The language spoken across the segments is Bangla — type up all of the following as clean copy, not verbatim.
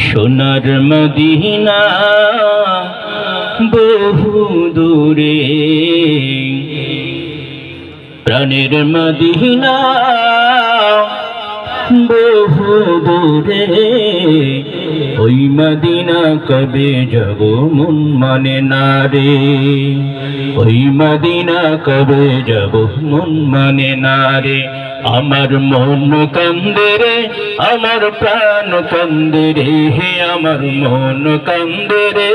সোনার মদিনা বহু দূরে, প্রাণের মদিনা বহু দূরে। ওই মদিনা কবে যাব মন মানে না রে, ওই মদিনা কবে যাব মন মানে না রে। আমার মন কান্দে রে, আমার প্রাণ কান্দে রে, হে আমার মন কান্দে রে,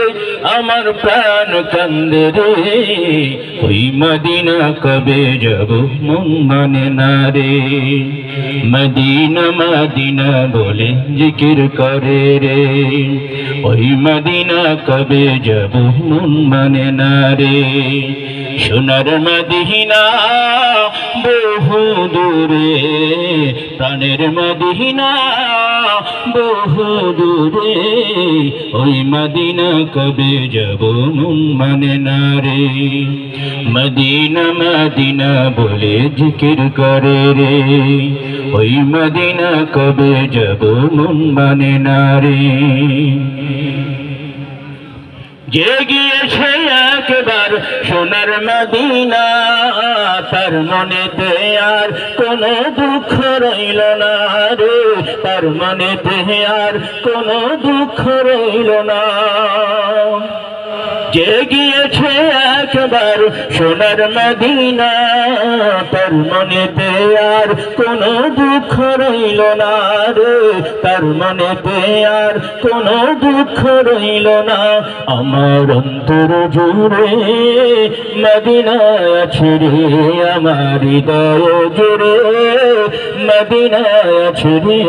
আমার প্রাণ কান্দে রে। ওই মদিনা কবে যাব মন মানে না রে। মদিনা মদিনা বলে জিকির করে রে, ওই মদিনা কবে যাব মন মানে না রে। সোনার মদিনা বহু দূরে, প্রাণের মদিনা বহু দূরে। ওই মদিনা কবে যাব মন মানে না রে। মদিনা মদিনা বলে জিকির করে রে, ওই মদিনা কবে যাব মন মানে না রে। যে গিয়েছে একবার সোনার মদিনা, তার মনেতে আর কোনো দুঃখ রইল না রে, তার মনেতে আর কোনো দুঃখ রইল না। যে গিয়েছে একবার সোনার মদিনা, তার মনেতে আর কোনো দুঃখ রইল না রে, তার মনেতে আর কোনো দুঃখ রইল না। আমার অন্তর জুড়ে মদিনা আছে রে, আমার হৃদয় জুড়ে মদিনা আছে রে।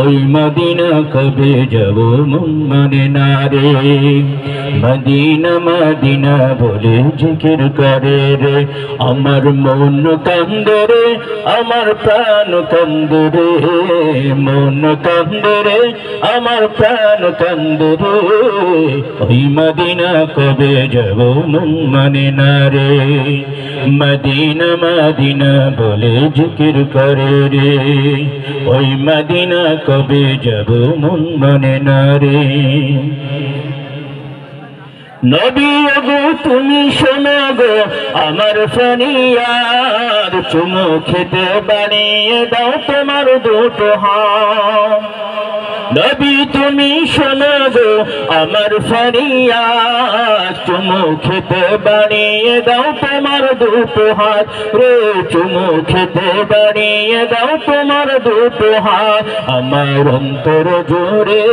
ওই মদিনা কবে যাব মন মানে না রে। মদিনা মদিনা বলে জিকির করে রে, আমার মন কান্দে রে, আমার প্রাণ কান্দে রে, মন কান্দে রে, আমার প্রাণ কান্দে রে। ওই মদিনা কবে যাব মন মানে না রে। মদিনা মদিনা বলে জিকির করে রে, ওই মদিনা কবে যাব মন মানে না রে। নবী গো তুমি শোনো গো আমার ফরিয়াদ, চুমু খেতে বানিয়ে দাও তোমার দুটো হাত। নবী তুমি শোনো গো আমার ফরিয়াদ, চুমু খেতে বানিয়ে দাও তোমার দুটো হাত রে, চুমু খেতে বানিয়ে দাও তোমার দুটো হাত। আমার অন্তর জুড়ে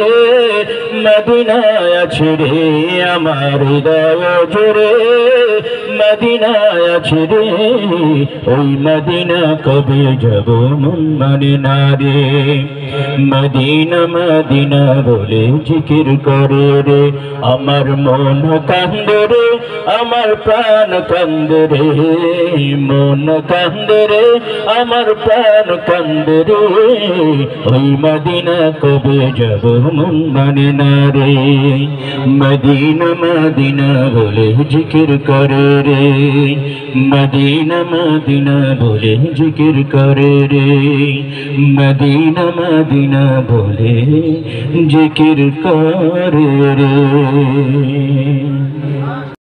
মদিনা আছে রে, আমার হৃদয় জুড়ে মদিনা আছে রে। ওই মদিনা কবে যাব মন মানে না রে। মদিনা মদিনা বলে জিকির করে রে, আমার মন কান্দে রে, আমার প্রাণ কান্দে রে, মন কান্দে রে, আমার প্রাণ কান্দে রে। ওই মদিনা কবে যাব মন মানে না রে। মদিনা মদিনা বলে জিকির করে রে, মদিনা মদিনা বলে জিকির করে রে, মদিনা মদিনা বলে জিকির করে রে।